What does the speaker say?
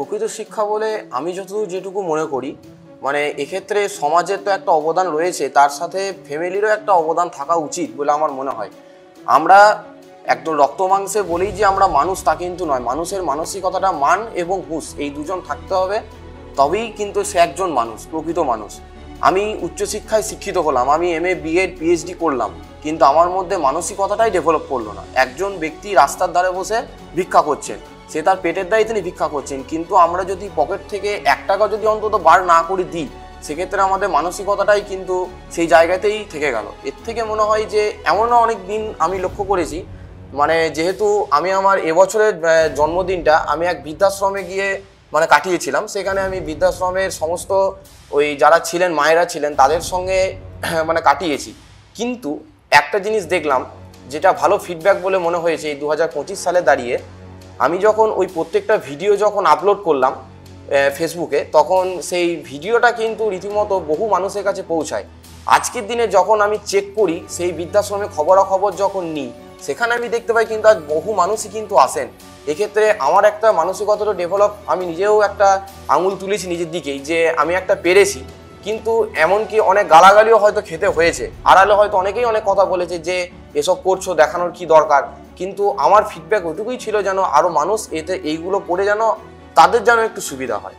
প্রকৃত শিক্ষা বলে আমি যতদূর যেটুকু মনে করি, মানে এক্ষেত্রে সমাজের তো একটা অবদান রয়েছে, তার সাথে ফ্যামিলিরও একটা অবদান থাকা উচিত বলে আমার মনে হয়। আমরা একদম রক্ত মাংসে বলেই যে আমরা মানুষ তা কিন্তু নয়। মানুষের মানসিকতাটা মান এবং হুঁশ এই দুজন থাকতে হবে, তবেই কিন্তু সে একজন মানুষ, প্রকৃত মানুষ। আমি উচ্চশিক্ষায় শিক্ষিত হলাম, আমি MA BEd PhD করলাম, কিন্তু আমার মধ্যে মানসিকতাটাই ডেভেলপ করলো না। একজন ব্যক্তি রাস্তার ধারে বসে ভিক্ষা করছেন, সে তার পেটের দায়ে তিনি ভিক্ষা করছেন, কিন্তু আমরা যদি পকেট থেকে 1 টাকা যদি অন্তত বার না করে দিই, সেক্ষেত্রে আমাদের মানসিকতাটাই কিন্তু সেই জায়গাতেই থেকে গেল। এর থেকে মনে হয় যে এমনও অনেক দিন আমি লক্ষ্য করেছি, মানে যেহেতু আমি আমার এবছরের জন্মদিনটা আমি এক বৃদ্ধাশ্রমে গিয়ে মানে কাটিয়েছিলাম, সেখানে আমি বৃদ্ধাশ্রমের সমস্ত ওই যারা ছিলেন মায়েরা ছিলেন তাদের সঙ্গে মানে কাটিয়েছি। কিন্তু একটা জিনিস দেখলাম যেটা ভালো ফিডব্যাক বলে মনে হয়েছে এই 2025 সালে দাঁড়িয়ে, আমি যখন ওই প্রত্যেকটা ভিডিও যখন আপলোড করলাম ফেসবুকে, তখন সেই ভিডিওটা কিন্তু রীতিমতো বহু মানুষের কাছে পৌঁছায়। আজকের দিনে যখন আমি চেক করি সেই বৃদ্ধাশ্রমে খবরাখবর যখন নিই, সেখানে আমি দেখতে পাই কিন্তু আজ বহু মানুষই কিন্তু আসেন। এক্ষেত্রে আমার একটা মানসিকতাটা ডেভেলপ, আমি নিজেও একটা আঙুল তুলেছি নিজের দিকেই যে আমি একটা পেরেছি। কিন্তু এমনকি অনেক গালাগালিও হয়তো খেতে হয়েছে, আড়ালে হয়তো অনেকেই অনেক কথা বলেছে যে এসব করছো, দেখানোর কি দরকার। কিন্তু আমার ফিডব্যাক ওইটুকুই ছিল যেন আরও মানুষ এইগুলো পড়ে যেন তাদের যেন একটু সুবিধা হয়।